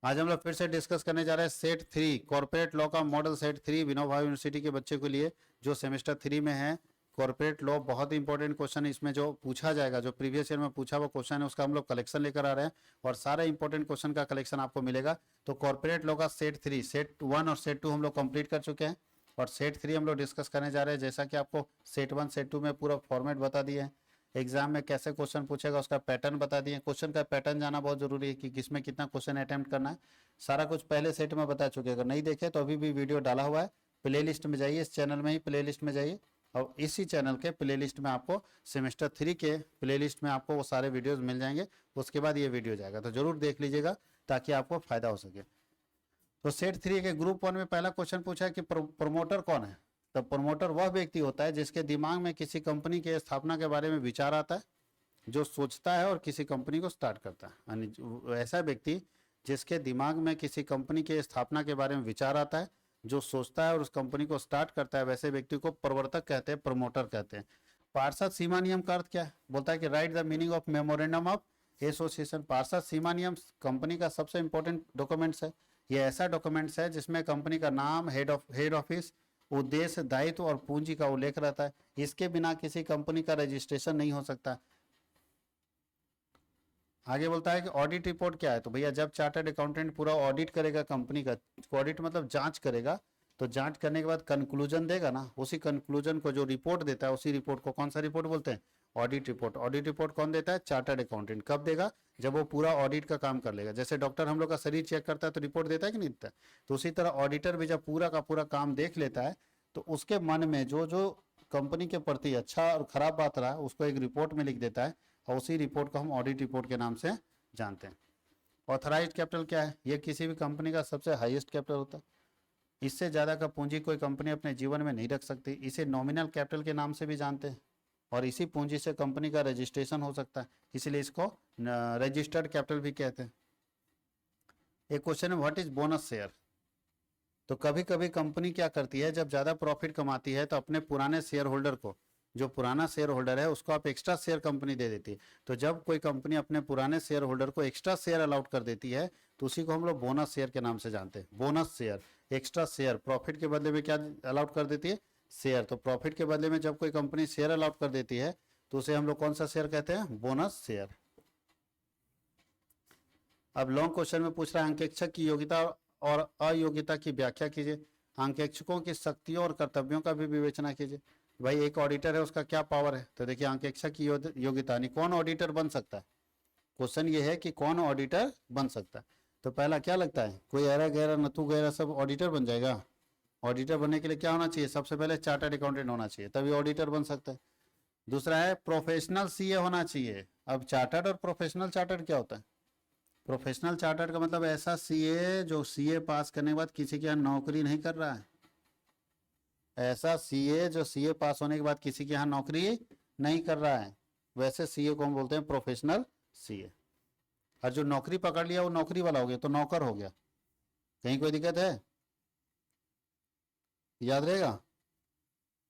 आज हम लोग फिर से डिस्कस करने जा रहे हैं सेट 3 कॉर्पोरेट लॉ का मॉडल सेट 3 विनोबा यूनिवर्सिटी के बच्चे के लिए जो सेमेस्टर 3 में है। कॉर्पोरेट लॉ बहुत ही इंपॉर्टेंट क्वेश्चन है, इसमें जो पूछा जाएगा, जो प्रीवियस ईयर में पूछा हुआ क्वेश्चन है उसका हम लोग कलेक्शन लेकर आ रहे हैं और सारे इंपॉर्टेंट क्वेश्चन का कलेक्शन आपको मिलेगा। तो कॉर्पोरेट लॉ का सेट 3, सेट 1 और सेट 2 हम लोग कंप्लीट कर चुके हैं और सेट 3 हम लोग डिस्कस करने जा रहे हैं। जैसा कि आपको सेट 1 सेट 2 में पूरा फॉर्मेट बता दिए हैं, एग्जाम में कैसे क्वेश्चन पूछेगा उसका पैटर्न बता दिए। क्वेश्चन का पैटर्न जाना बहुत जरूरी है कि किसमें कितना क्वेश्चन अटेम्प्ट करना है, सारा कुछ पहले सेट में बता चुके हैं। अगर नहीं देखे तो अभी भी वीडियो डाला हुआ है, प्लेलिस्ट में जाइए, इस चैनल में ही प्लेलिस्ट में जाइए और इसी चैनल के प्लेलिस्ट में आपको सेमेस्टर 3 के प्लेलिस्ट में आपको वो सारे वीडियोस मिल जाएंगे। उसके बाद ये वीडियो जाएगा तो जरूर देख लीजिएगा ताकि आपको फायदा हो सके। तो सेट 3 के ग्रुप 1 में पहला क्वेश्चन पूछा है कि प्रमोटर कौन है। तो प्रमोटर वह व्यक्ति होता है जिसके दिमाग में किसी कंपनी के स्थापना के बारे में विचार आता है, जो सोचता है और किसी कंपनी को स्टार्ट करता है। यानी ऐसा व्यक्ति जिसके दिमाग में किसी कंपनी के स्थापना के बारे में विचार आता है, जो सोचता है और उस कंपनी को स्टार्ट करता है, वैसे व्यक्ति को प्रवर्तक कहते हैं, प्रमोटर कहते हैं। पार्षद सीमा नियम का अर्थ क्या है? बोलता है कि right the meaning of memorandum of association. पार्षद सीमा नियम कंपनी का सबसे इंपॉर्टेंट डॉक्यूमेंट्स है। ये ऐसा डॉक्यूमेंट्स है जिसमें कंपनी का नाम, हेड ऑफिस, उद्देश्य, दायित्व और पूंजी का उल्लेख रहता है। इसके बिना किसी कंपनी का रजिस्ट्रेशन नहीं हो सकता। आगे बोलता है कि ऑडिट रिपोर्ट क्या है। तो भैया जब चार्टर्ड अकाउंटेंट पूरा ऑडिट करेगा कंपनी का, ऑडिट मतलब जांच करेगा, तो जांच करने के बाद कंक्लूजन देगा ना, उसी कंक्लूजन को जो रिपोर्ट देता है उसी रिपोर्ट को कौन सा रिपोर्ट बोलते हैं? Audit report. ऑडिट रिपोर्ट कौन देता है? Chartered accountant. कब देगा? जब वो पूरा ऑडिट का काम कर लेगा। जैसे डॉक्टर हम लोग का शरीर चेक करता है तो रिपोर्ट देता है कि नहीं देता है, तो उसी तरह ऑडिटर भी जब पूरा का पूरा काम देख लेता है तो उसके मन में जो जो कंपनी के प्रति अच्छा और खराब बात रहा है उसको एक रिपोर्ट में लिख देता है और उसी रिपोर्ट को हम ऑडिट रिपोर्ट के नाम से जानते हैं। ऑथराइज्ड कैपिटल क्या है? ये किसी भी कंपनी का सबसे हाईएस्ट कैपिटल होता है। इससे ज़्यादा का पूंजी कोई कंपनी अपने जीवन में नहीं रख सकती। इसे नॉमिनल कैपिटल के नाम से भी जानते हैं और इसी पूंजी से कंपनी का रजिस्ट्रेशन हो सकता है, इसलिए इसको रजिस्टर्ड कैपिटल भी कहते हैं। एक क्वेश्चन है व्हाट इज बोनस शेयर। तो कभी कभी कंपनी क्या करती है, जब ज़्यादा प्रॉफिट कमाती है तो अपने पुराने शेयर होल्डर को, जो पुराना शेयर होल्डर है उसको आप एक्स्ट्रा शेयर कंपनी दे देती है। तो जब कोई कंपनी अपने पुराने शेयर होल्डर को एक्स्ट्रा शेयर अलाउट कर देती है तो उसी को हम लोग बोनस शेयर के नाम से जानते हैं। Bonus share, extra share, profit के बदले में क्या अलाउट कर देती है? शेयर। तो प्रॉफिट के बदले में जब कोई कंपनी शेयर अलाउट कर देती है तो उसे हम लोग कौन सा शेयर कहते हैं? Bonus share. अब लॉन्ग क्वेश्चन में पूछ रहा है अंकेक्षक की योग्यता और अयोग्यता की व्याख्या कीजिए। अंकेक्षकों की शक्तियों और कर्तव्यों का भी विवेचना कीजिए। भाई एक ऑडिटर है, उसका क्या पावर है? तो देखिए अंकेक्षक की योग्यता, नहीं कौन ऑडिटर बन सकता है। क्वेश्चन ये है कि कौन ऑडिटर बन सकता है। तो पहला क्या लगता है, कोई ऐरा गैरा नथु गैरा सब ऑडिटर बन जाएगा? ऑडिटर बनने के लिए क्या होना चाहिए? सबसे पहले चार्टर्ड अकाउंटेंट होना चाहिए, तभी ऑडिटर बन सकता है। दूसरा है प्रोफेशनल सीए होना चाहिए। अब चार्टर्ड और प्रोफेशनल चार्टर्ड क्या होता है? प्रोफेशनल चार्टर्ड का मतलब ऐसा सीए जो सीए पास करने के बाद किसी के यहाँ नौकरी नहीं कर रहा है। ऐसा सीए जो सीए पास होने के बाद किसी के यहाँ नौकरी नहीं कर रहा है, वैसे सीए को हम बोलते हैं प्रोफेशनल सीए। और जो नौकरी पकड़ लिया वो नौकरी वाला हो गया, तो नौकर हो गया। कहीं कोई दिक्कत है? याद रहेगा।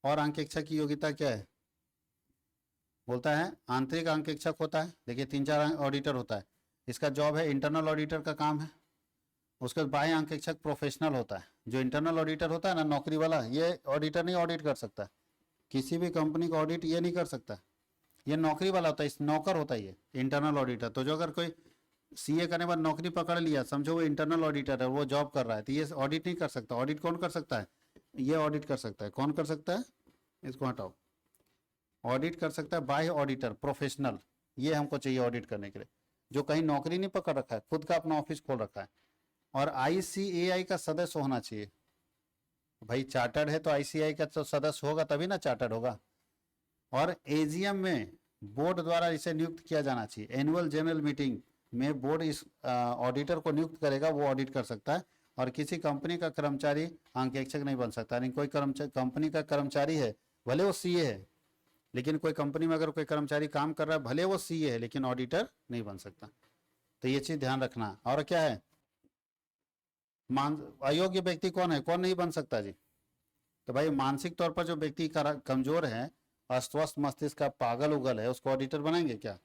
और अंकेक्षक की योग्यता क्या है? बोलता है आंतरिक अंकेक्षक होता है। देखिए 3-4 ऑडिटर होता है, इसका जॉब है, इंटरनल ऑडिटर का काम है। उसके बाद बाह्य अंकेक्षक प्रोफेशनल होता है। जो इंटरनल ऑडिटर होता है ना, नौकरी वाला, ये ऑडिटर नहीं ऑडिट कर सकता, किसी भी कंपनी का ऑडिट ये नहीं कर सकता, ये नौकरी वाला होता है, इस नौकर होता है ये इंटरनल ऑडिटर। तो जो अगर कोई सीए करने के बाद नौकरी पकड़ लिया, समझो वो इंटरनल ऑडिटर है, वो जॉब कर रहा है, तो ये ऑडिट नहीं कर सकता। ऑडिट कौन कर सकता है? ये ऑडिट कर सकता है। कौन कर सकता है? इसको हटाओ। ऑडिट कर सकता है बाह्य ऑडिटर प्रोफेशनल, ये हमको चाहिए ऑडिट करने के लिए, जो कहीं नौकरी नहीं पकड़ रखा है, खुद का अपना ऑफिस खोल रखा है। और आईसीएआई का सदस्य होना चाहिए। भाई चार्टर्ड है तो आईसीएआई का तो सदस्य होगा तभी ना चार्टर्ड होगा। और एजीएम में बोर्ड द्वारा इसे नियुक्त किया जाना चाहिए। एनुअल जनरल मीटिंग में बोर्ड इस ऑडिटर को नियुक्त करेगा, वो ऑडिट कर सकता है। और किसी कंपनी का कर्मचारी अंकेक्षक नहीं बन सकता। नहीं कोई कंपनी का कर्मचारी है, भले वो सीए है, लेकिन कोई कंपनी में अगर कोई कर्मचारी काम कर रहा है, भले वो सीए है, लेकिन ऑडिटर नहीं बन सकता। तो ये चीज ध्यान रखना। और क्या है, अयोग्य व्यक्ति कौन है, कौन नहीं बन सकता जी? तो भाई मानसिक तौर पर जो व्यक्ति कमजोर है, अस्वस्थ मस्तिष्क का, पागल उगल है, उसको ऑडिटर बनाएंगे क्या?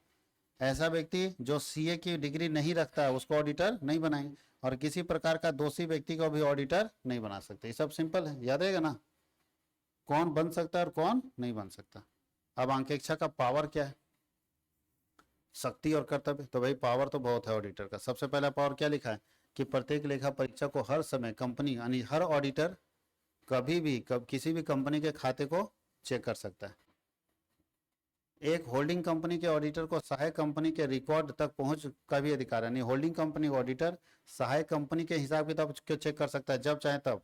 ऐसा व्यक्ति जो सीए की डिग्री नहीं रखता है उसको ऑडिटर नहीं बनाएंगे, और किसी प्रकार का दोषी व्यक्ति को भी ऑडिटर नहीं बना सकते। ये सब सिंपल है, याद रहेगा ना, कौन बन सकता है और कौन नहीं बन सकता। अब आंकेक्षा का पावर क्या है, शक्ति और कर्तव्य। तो भाई पावर तो बहुत है ऑडिटर का। सबसे पहला पावर क्या लिखा है कि प्रत्येक लेखा परीक्षक को हर समय कंपनी यानी हर ऑडिटर कभी भी किसी भी कंपनी के खाते को चेक कर सकता है। एक होल्डिंग कंपनी के ऑडिटर को सहायक कंपनी के रिकॉर्ड तक पहुंच का भी अधिकार है, यानी होल्डिंग कंपनी ऑडिटर सहायक कंपनी के हिसाब किताब को चेक कर सकता है जब चाहे तब।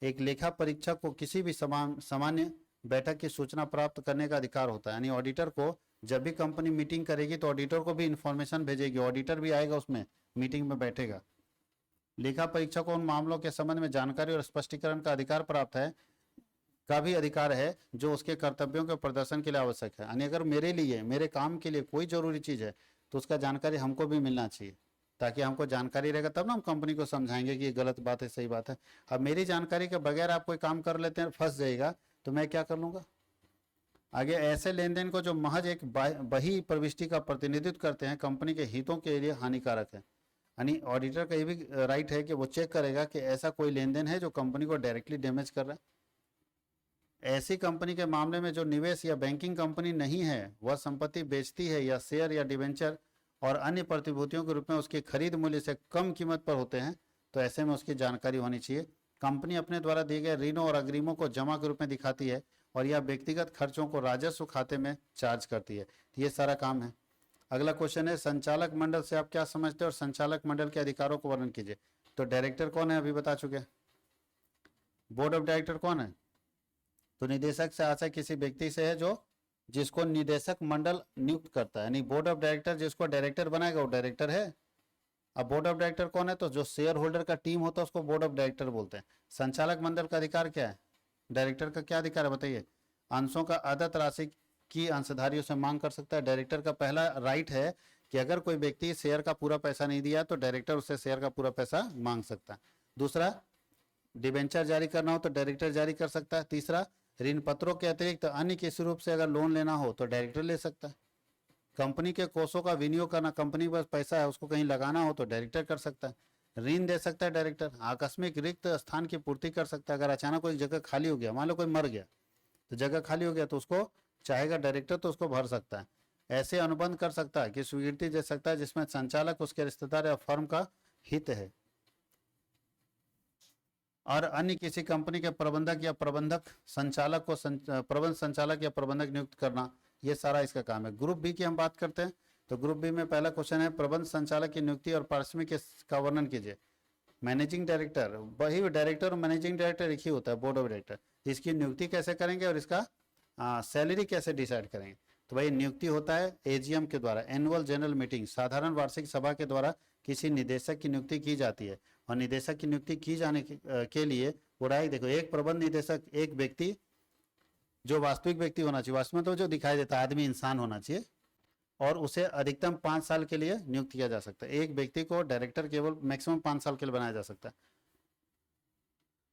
एक लेखा परीक्षक को किसी भी सामान्य बैठक की सूचना प्राप्त करने का अधिकार होता है, यानी ऑडिटर को जब भी कंपनी मीटिंग करेगी तो ऑडिटर को भी इंफॉर्मेशन भेजेगी, ऑडिटर भी आएगा उसमें मीटिंग में बैठेगा। लेखा परीक्षक को उन मामलों के संबंध में जानकारी और स्पष्टीकरण का अधिकार प्राप्त है का भी अधिकार है जो उसके कर्तव्यों के प्रदर्शन के लिए आवश्यक है, यानी अगर मेरे लिए मेरे काम के लिए कोई जरूरी चीज है तो उसका जानकारी हमको भी मिलना चाहिए, ताकि हमको जानकारी रहेगा तब ना हम कंपनी को समझाएंगे कि ये गलत बात है सही बात है। अब मेरी जानकारी के बगैर आप कोई काम कर लेते हैं फंस जाएगा तो मैं क्या कर लूंगा। आगे ऐसे लेन देन को जो महज एक बही प्रविष्टि का प्रतिनिधित्व करते हैं कंपनी के हितों के लिए हानिकारक है, यानी ऑडिटर का ये भी राइट है कि वो चेक करेगा कि ऐसा कोई लेन देन है जो कंपनी को डायरेक्टली डैमेज कर रहा है। ऐसी कंपनी के मामले में जो निवेश या बैंकिंग कंपनी नहीं है वह संपत्ति बेचती है या शेयर या डिवेंचर और अन्य प्रतिभूतियों के रूप में उसके खरीद मूल्य से कम कीमत पर होते हैं तो ऐसे में उसकी जानकारी होनी चाहिए। कंपनी अपने द्वारा दिए गए ऋणों और अग्रिमों को जमा के रूप में दिखाती है और यह व्यक्तिगत खर्चों को राजस्व खाते में चार्ज करती है। ये सारा काम है। अगला क्वेश्चन है संचालक मंडल से आप क्या समझते हैं और संचालक मंडल के अधिकारों को वर्णन कीजिए। तो डायरेक्टर कौन है अभी बता चुके। बोर्ड ऑफ डायरेक्टर कौन है, तो निदेशक से आशय किसी व्यक्ति से है जो जिसको निदेशक मंडल नियुक्त करता है, यानी बोर्ड ऑफ डायरेक्टर जिसको डायरेक्टर बनाएगा वो डायरेक्टर है। अब बोर्ड ऑफ डायरेक्टर कौन है, तो जो शेयर होल्डर का टीम होता है उसको बोर्ड ऑफ डायरेक्टर बोलते हैं। संचालक मंडल का अधिकार क्या है, डायरेक्टर का क्या अधिकार है बताइए। अंशों का आदत राशि की अंशधारियों से मांग कर सकता है। डायरेक्टर का पहला राइट है कि अगर कोई व्यक्ति शेयर का पूरा पैसा नहीं दिया तो डायरेक्टर उससे शेयर का पूरा पैसा मांग सकता है। दूसरा, डिबेंचर जारी करना हो तो डायरेक्टर जारी कर सकता है। तीसरा, ऋण पत्रों के अतिरिक्त अन्य किसी रूप से अगर लोन लेना हो तो डायरेक्टर ले सकता है। कंपनी के कोषों का विनियोग करना, कंपनी के पास पैसा है उसको कहीं लगाना हो तो डायरेक्टर कर सकता है। ऋण दे सकता है डायरेक्टर। आकस्मिक रिक्त स्थान की पूर्ति कर सकता है। अगर अचानक कोई जगह खाली हो गया, मान लो कोई मर गया तो जगह खाली हो गया तो उसको चाहेगा डायरेक्टर तो उसको भर सकता है। ऐसे अनुबंध कर सकता है कि स्वीकृति दे सकता है जिसमें संचालक, उसके रिश्तेदार या फर्म का हित है और अन्य किसी कंपनी के प्रबंधक या प्रबंधक संचालक को प्रबंध संचालक या प्रबंधक नियुक्त करना, ये सारा इसका काम है। ग्रुप बी की हम बात करते हैं तो ग्रुप बी में पहला क्वेश्चन है प्रबंध संचालक की नियुक्ति और पारिश्रमिक का वर्णन कीजिए। मैनेजिंग डायरेक्टर, वही डायरेक्टर और मैनेजिंग डायरेक्टर एक ही होता है, बोर्ड ऑफ डायरेक्टर। इसकी नियुक्ति कैसे करेंगे और इसका सैलरी कैसे डिसाइड करेंगे, तो भाई नियुक्ति होता है एजीएम के द्वारा, एनुअल जनरल मीटिंग, साधारण वार्षिक सभा के द्वारा किसी निदेशक की नियुक्ति की जाती है। और निदेशक की नियुक्ति की जाने के लिए बुराई देखो, एक प्रबंध निदेशक एक व्यक्ति जो वास्तविक व्यक्ति होना चाहिए, वास्तव में तो जो दिखाई देता है आदमी इंसान होना चाहिए, और उसे अधिकतम 5 साल के लिए नियुक्त किया जा सकता है। एक व्यक्ति को डायरेक्टर केवल मैक्सिमम 5 साल के लिए बनाया जा सकता है।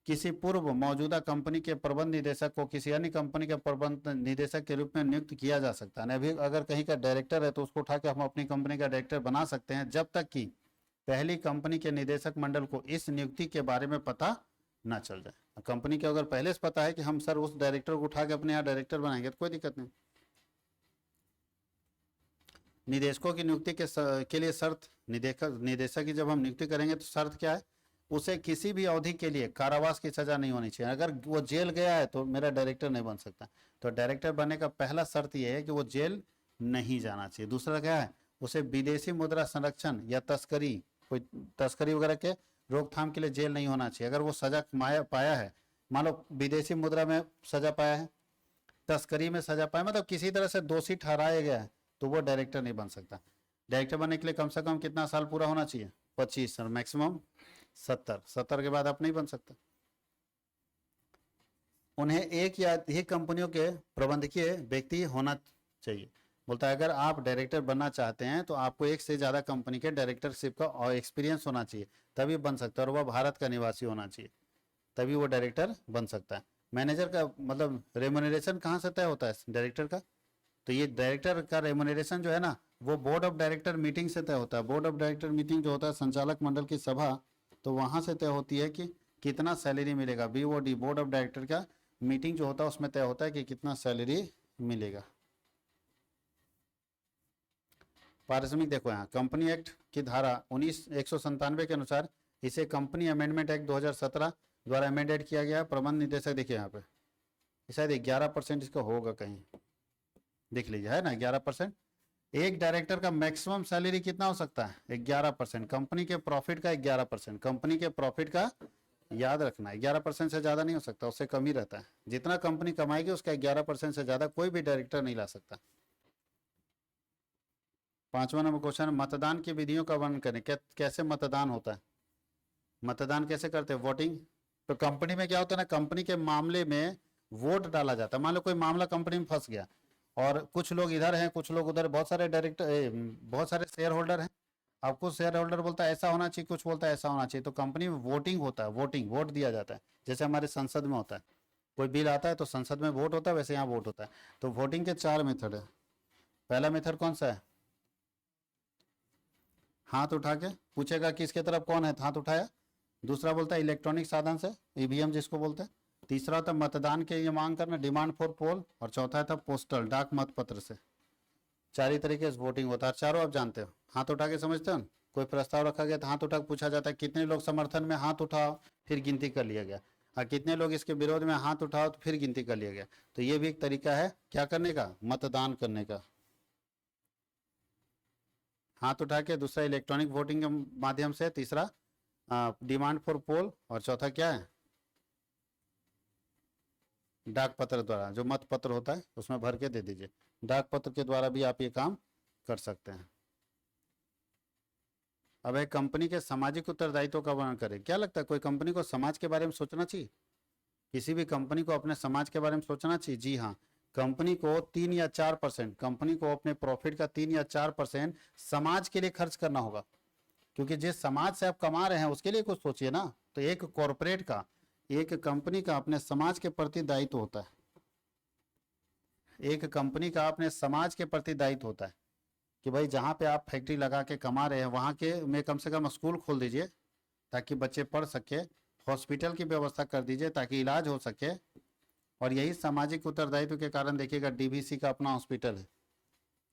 किसी पूर्व मौजूदा कंपनी के प्रबंध निदेशक को किसी अन्य कंपनी के प्रबंध निदेशक के रूप में नियुक्त किया जा सकता है। अभी अगर कहीं का डायरेक्टर है तो उसको उठा के हम अपनी कंपनी का डायरेक्टर बना सकते हैं जब तक कि पहली कंपनी के निदेशक मंडल को इस नियुक्ति के बारे में पता ना चल जाए। कंपनी को अगर पहले से पता है कि हम सर उस डायरेक्टर को उठा के अपने यहाँ डायरेक्टर बनाएंगे तो कोई दिक्कत नहीं। निदेशकों की नियुक्ति के लिए शर्त, निदेशक की जब हम नियुक्ति करेंगे तो शर्त क्या है, उसे किसी भी अवधि के लिए कारावास की सजा नहीं होनी चाहिए। अगर वो जेल गया है तो मेरा डायरेक्टर नहीं बन सकता। तो डायरेक्टर बनने का पहला शर्त यह है कि वो जेल नहीं जाना चाहिए। दूसरा क्या है, उसे विदेशी मुद्रा संरक्षण या तस्करी, कोई तस्करी वगैरह के रोकथाम के लिए जेल नहीं होना चाहिए। अगर वो सजा पाया है, मान लो विदेशी मुद्रा में सजा पाया है, तस्करी में सजा पाया, मतलब किसी तरह से दोषी ठहराया गया है, तो वो डायरेक्टर नहीं बन सकता। डायरेक्टर बनने के लिए कम से कम कितना साल पूरा होना चाहिए, 25 और मैक्सिमम 70 के बाद आप नहीं बन सकता। उन्हें एक या अधिक कंपनियों के प्रबंधकीय व्यक्ति होना चाहिए। बोलता है अगर आप डायरेक्टर बनना चाहते हैं तो आपको एक से ज्यादा कंपनी के डायरेक्टरशिप का और एक्सपीरियंस होना चाहिए, तभी बन सकता है, और वह भारत का निवासी होना चाहिए, तभी वो डायरेक्टर बन सकता है। मैनेजर का मतलब रेम्युनरेशन कहाँ से तय होता है डायरेक्टर का, तो ये डायरेक्टर का रेमुनरेशन जो है ना वो बोर्ड ऑफ डायरेक्टर मीटिंग से तय होता है। बोर्ड ऑफ डायरेक्टर मीटिंग जो होता है संचालक मंडल की सभा, तो वहां से तय होती है कि कितना सैलरी मिलेगा। बीओडी बोर्ड ऑफ डायरेक्टर का मीटिंग जो होता है उसमें तय होता है कि कितना सैलरी मिलेगा। पारिश्रमिक देखो यहाँ कंपनी एक्ट की धारा 197 के अनुसार इसे कंपनी अमेंडमेंट एक्ट 2017 द्वारा अमेंडेड किया गया। प्रबंध निदेशक देखिए यहाँ पे शायद 11% इसका होगा, कहीं देख लीजिए, है ना 11%। एक डायरेक्टर का मैक्सिमम सैलरी कितना हो सकता है 11%। कंपनी के प्रॉफिट का 11%, कंपनी के प्रॉफिट का याद रखना है 11% से ज्यादा नहीं हो सकता, उससे कम ही रहता है। जितना कंपनी कमाएगी उसका 11% से ज्यादा कोई भी डायरेक्टर नहीं ला सकता। 5वां नंबर क्वेश्चन, मतदान की विधियों का वर्णन करें। कैसे मतदान होता है, मतदान कैसे करते हैं, वोटिंग। तो कंपनी में क्या होता है ना, कंपनी के मामले में वोट डाला जाता है। मान लो कोई मामला कंपनी में फंस गया और कुछ लोग इधर हैं कुछ लोग उधर, बहुत सारे डायरेक्टर बहुत सारे शेयर होल्डर हैं। अब कुछ शेयर होल्डर बोलता है ऐसा होना चाहिए, कुछ बोलता है ऐसा होना चाहिए। तो कंपनी में वोटिंग होता है, वोटिंग वोट दिया जाता है, जैसे हमारे संसद में होता है। कोई बिल आता है तो संसद में वोट होता है, वैसे यहाँ वोट होता है। तो वोटिंग के 4 मेथड है। पहला मेथड कौन सा है, हाथ उठा के पूछेगा किसके तरफ कौन है, हाथ उठाया। दूसरा बोलता है इलेक्ट्रॉनिक साधन से, ईवीएम जिसको बोलते हैं। तीसरा था मतदान के लिए मांग करना, डिमांड फॉर पोल। और चौथा था पोस्टल, डाक मत पत्र से। 4 ही तरीके से वोटिंग होता है, चारों आप जानते हो। हाथ उठा के समझते हो, कोई प्रस्ताव रखा गया तो हाथ उठा के पूछा जाता है कितने लोग समर्थन में, हाथ उठाओ, फिर गिनती कर लिया गया। और कितने लोग इसके विरोध में, हाथ उठाओ, तो फिर गिनती कर लिया गया। तो ये भी एक तरीका है क्या करने का, मतदान करने का, हाथ उठा के। दूसरा इलेक्ट्रॉनिक वोटिंग के माध्यम से। तीसरा डिमांड फॉर पोल। और चौथा क्या है, डाक पत्र द्वारा, जो मत पत्र होता है उसमें भर के दे दीजिए। डाक पत्र के द्वारा भी आप ये काम कर सकते हैं। अब एक कंपनी के सामाजिक उत्तरदायित्व का वर्णन करें। क्या लगता है कोई कंपनी को समाज के बारे में सोचना चाहिए, किसी भी कंपनी को अपने समाज के बारे में सोचना चाहिए? जी हाँ, कंपनी को 3 या 4%, कंपनी को अपने प्रॉफिट का 3 या 4% समाज के लिए खर्च करना होगा। क्योंकि जिस समाज से आप कमा रहे हैं उसके लिए कुछ सोचिए ना। तो एक कॉरपोरेट का, एक कंपनी का अपने समाज के प्रति दायित्व होता है। एक कंपनी का अपने समाज के प्रति दायित्व होता है कि भाई जहाँ पे आप फैक्ट्री लगा के कमा रहे हैं वहाँ के में कम से कम स्कूल खोल दीजिए ताकि बच्चे पढ़ सके, हॉस्पिटल की व्यवस्था कर दीजिए ताकि इलाज हो सके। और यही सामाजिक उत्तरदायित्व के कारण देखिएगा डीवीसी का अपना हॉस्पिटल है,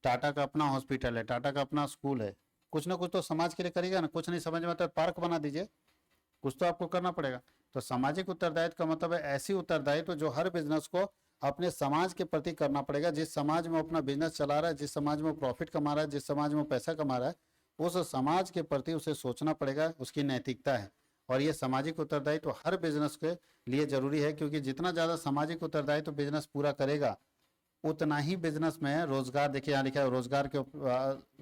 टाटा का अपना हॉस्पिटल है, टाटा का अपना स्कूल है। कुछ ना कुछ तो समाज के लिए करेगा ना। कुछ नहीं समझ में आता पार्क बना दीजिए, कुछ तो आपको करना पड़ेगा। तो सामाजिक उत्तरदायित्व का मतलब है ऐसी उत्तरदायित्व जो हर बिजनेस को अपने समाज के प्रति करना पड़ेगा। जिस समाज में अपना बिजनेस चला रहा है, जिस समाज में प्रॉफिट कमा रहा है, जिस समाज में पैसा कमा रहा है, उस समाज के प्रति उसे सोचना पड़ेगा, उसकी नैतिकता है। और ये सामाजिक उत्तरदायित्व हर बिजनेस के लिए जरूरी है, क्योंकि जितना ज़्यादा सामाजिक उत्तरदायित्व बिजनेस पूरा करेगा उतना ही बिजनेस में रोजगार, देखिए यहाँ लिखा है रोजगार के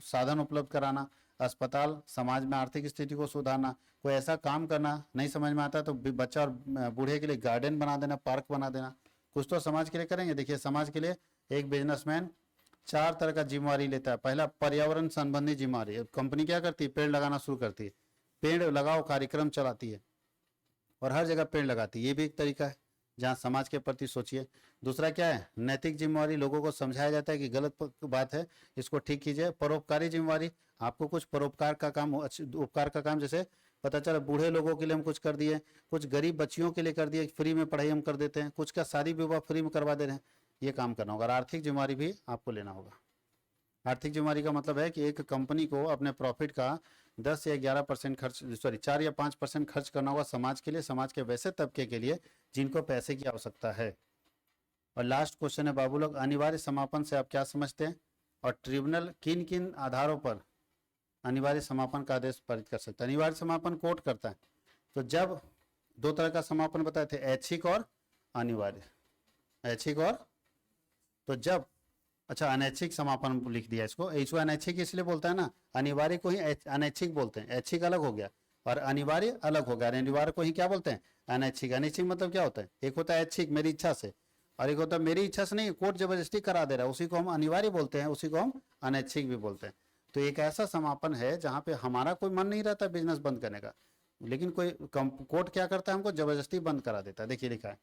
साधन उपलब्ध कराना, अस्पताल, समाज में आर्थिक स्थिति को सुधारना, कोई ऐसा काम करना नहीं समझ में आता तो बच्चा और बूढ़े के लिए गार्डन बना देना, पार्क बना देना। कुछ तो समाज के लिए करेंगे। देखिए समाज के लिए एक बिजनेसमैन 4 तरह का जिम्मेवारी लेता है। पहला पर्यावरण संबंधी जिम्मेवारी, कंपनी क्या करती है, पेड़ लगाना शुरू करती है, पेड़ लगाओ कार्यक्रम चलाती है और हर जगह पेड़ लगाती है। ये भी एक तरीका है जहाँ समाज के प्रति सोचिए। दूसरा क्या है, नैतिक जिम्मेवारी, लोगों को समझाया जाता है कि गलत बात है, इसको ठीक कीजिए। परोपकारी जिम्मेवारी, आपको कुछ परोपकार का काम, उपकार का काम, जैसे पता चला बूढ़े लोगों के लिए हम कुछ कर दिए, कुछ गरीब बच्चियों के लिए कर दिए, फ्री में पढ़ाई हम कर देते हैं, कुछ का शादी विवाह फ्री में करवा दे रहे हैं, ये काम करना होगा। और आर्थिक जिम्मेवारी भी आपको लेना होगा। आर्थिक जिम्मेवारी का मतलब है कि एक कंपनी को अपने प्रॉफिट का 10 या 11% खर्च, 4 या 5% खर्च करना होगा समाज के लिए, समाज के वैसे तबके के लिए जिनको पैसे की आवश्यकता है। और लास्ट क्वेश्चन है बाबू लोग, अनिवार्य समापन से आप क्या समझते हैं और ट्रिब्यूनल किन किन आधारों पर अनिवार्य समापन का आदेश पारित कर सकता है? अनिवार्य समापन कोर्ट करता है। तो जब 2 तरह का समापन बताए थे, ऐच्छिक और अनिवार्य। ऐच्छिक और, तो जब, अच्छा अनैच्छिक समापन लिख दिया इसको अनैच्छिक इसलिए बोलता है ना, अनिवार्य को ही अनैच्छिक बोलते हैं, ऐच्छिक अलग हो गया और अनिवार्य अलग हो गया। अनिवार्य को ही क्या बोलते हैं, अनैच्छिक। अनैच्छिक मतलब क्या होता है, एक होता है ऐच्छिक मेरी इच्छा से, और एक होता है मेरी इच्छा से नहीं, कोर्ट जबरदस्ती करा दे रहा है, उसी को हम अनिवार्य बोलते हैं, उसी को हम अनैच्छिक भी बोलते हैं। तो एक ऐसा समापन है जहाँ पे हमारा कोई मन नहीं रहता बिजनेस बंद करने का, लेकिन कोई कोर्ट क्या करता है, हमको जबरदस्ती बंद करा देता है। देखिए लिखा है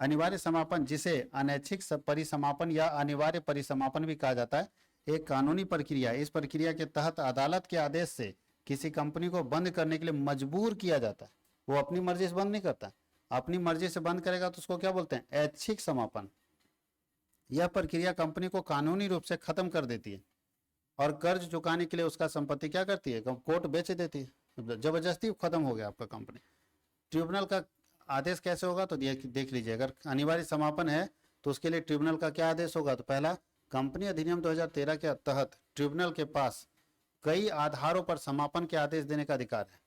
अनिवार्य समापन, जिसे अनैच्छिक परिसमापन या अनिवार्य परिसमापन भी कहा जाता है, एक कानूनी प्रक्रिया। इस प्रक्रिया के तहत अदालत के आदेश से किसी कंपनी को बंद करने के लिए मजबूर किया जाता है। वो अपनी मर्जी से बंद नहीं करता, अपनी मर्जी से बंद करेगा तो उसको क्या बोलते हैं, ऐच्छिक समापन। यह प्रक्रिया कंपनी को कानूनी रूप से खत्म कर देती है और कर्ज चुकाने के लिए उसका संपत्ति क्या करती है, कोर्ट बेच देती है, जबरदस्ती खत्म हो गया आपका कंपनी। ट्रिब्यूनल का आदेश कैसे होगा, तो देख लीजिए, अगर अनिवार्य समापन है तो उसके लिए ट्रिब्यूनल का क्या आदेश होगा, तो पहला, कंपनी अधिनियम 2013 के तहत ट्रिब्यूनल के पास कई आधारों पर समापन के आदेश देने का अधिकार है।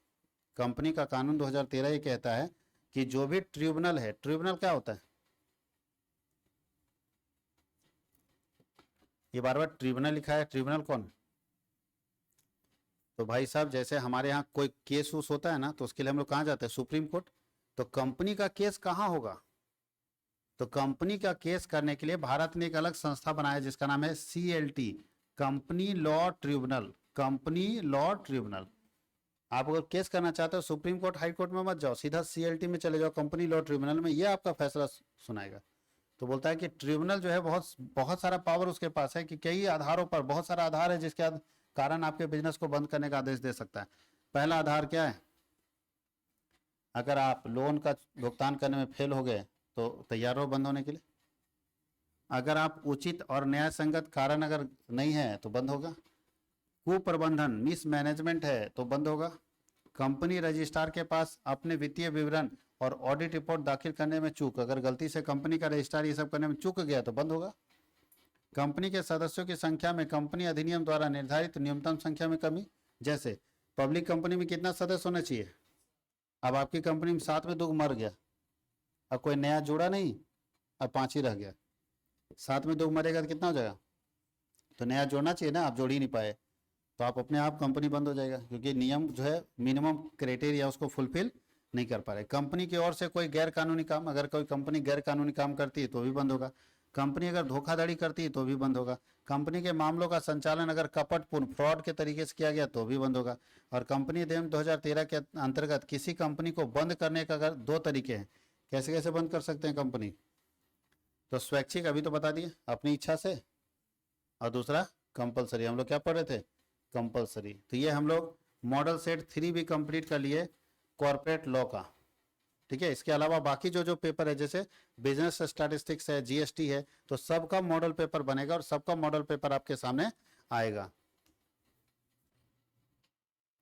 कंपनी का कानून 2013 ये कहता है कि जो भी ट्रिब्यूनल है, ट्रिब्यूनल क्या होता है, ये बार बार ट्रिब्यूनल लिखा है, ट्रिब्यूनल कौन, तो भाई साहब जैसे हमारे यहाँ कोई केस उस होता है ना, तो उसके लिए हम लोग कहाँ जाते हैं, सुप्रीम कोर्ट। तो कंपनी का केस कहाँ होगा, तो कंपनी का केस करने के लिए भारत ने एक अलग संस्था बनाया जिसका नाम है CLT, company law tribunal. Company law tribunal, आप अगर केस करना चाहते हो सुप्रीम कोर्ट हाई कोर्ट में मत जाओ, सीधा CLT में चले जाओ, कंपनी लॉ ट्रिब्यूनल में, ये आपका फैसला सुनाएगा। तो बोलता है कि ट्रिब्यूनल जो है बहुत बहुत सारा पावर उसके पास है कि कई आधारों पर, बहुत सारा आधार है जिसके कारण आपके बिजनेस को बंद करने का आदेश दे सकता है। पहला आधार क्या है, अगर आप लोन का भुगतान करने में फेल हो गए तो तैयार रहो बंद होने के लिए। अगर आप उचित और न्याय संगत कारण अगर नहीं है तो बंद होगा। कुप्रबंधन, मिसमैनेजमेंट है तो बंद होगा। कंपनी रजिस्ट्रार के पास अपने वित्तीय विवरण और ऑडिट रिपोर्ट दाखिल करने में चूक, अगर गलती से कंपनी का रजिस्ट्रार ये सब करने में चूक गया तो बंद होगा। कंपनी के सदस्यों की संख्या में कंपनी अधिनियम द्वारा निर्धारित न्यूनतम संख्या में कमी, जैसे पब्लिक कंपनी में कितना सदस्य होना चाहिए, अब आपकी कंपनी में 7 में 2 मर गया, अब कोई नया जोड़ा नहीं, अब 5 ही रह गया, 7 में 2 मरेगा तो कितना हो जाएगा, तो नया जोड़ना चाहिए ना, आप जोड़ ही नहीं पाए, तो आप अपने आप कंपनी बंद हो जाएगा, क्योंकि नियम जो है मिनिमम क्राइटेरिया उसको फुलफिल नहीं कर पा रहे। कंपनी की ओर से कोई गैर कानूनी काम, अगर कोई कंपनी गैर कानूनी काम करती है तो भी बंद होगा। कंपनी अगर धोखाधड़ी करती है तो भी बंद होगा। कंपनी के मामलों का संचालन अगर कपटपूर्ण, फ्रॉड के तरीके से किया गया तो भी बंद होगा। और कंपनी अधिनियम 2013 के अंतर्गत किसी कंपनी को बंद करने का अगर 2 तरीके हैं, कैसे कैसे बंद कर सकते हैं कंपनी, तो स्वैच्छिक अभी तो बता दिए अपनी इच्छा से, और दूसरा कंपलसरी, हम लोग क्या पढ़ रहे थे, कंपलसरी। तो ये हम लोग मॉडल सेट 3 भी कंप्लीट कर लिए कॉर्पोरेट लॉ का, ठीक है। इसके अलावा बाकी जो पेपर है, जैसे बिजनेस स्टैटिस्टिक्स है, GST है, तो सबका मॉडल पेपर बनेगा और सबका मॉडल पेपर आपके सामने आएगा।